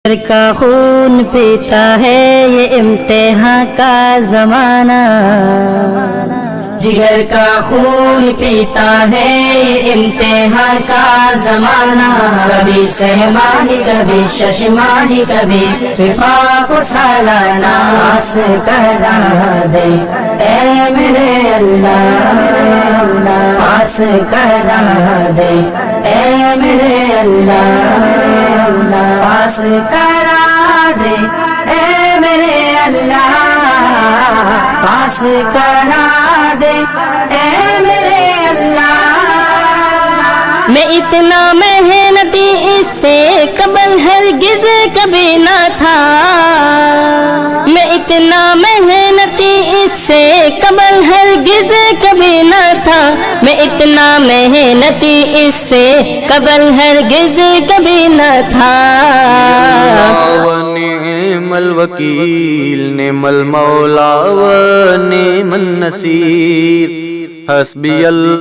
جگر کا خون پیتا ہے یہ امتحان کا زمانہ، جگر کا خون پیتا ہے یہ امتحان کا زمانہ، کبھی سہماہی کبھی ششماہی کبھی وفاق و سالانہ، آس کرا دے اے میرے اللہ، آس کرا دے اے میرے اللہ، پاس کرا دے اے میرے اللہ، پاس کرا دے اے میرے اللہ۔ میں اتنا محنتی اس سے قبل ہرگز کبھی نہ تھا، میں اتنا محنتی اس سے قبل ہرگز کبھی نہ تھا، میں اتنا محنتی اس سے قبل ہرگز کبھی نہ تھا۔ ونعم الوکیل نعم المولا ونعم النصیر، حسبی اللہ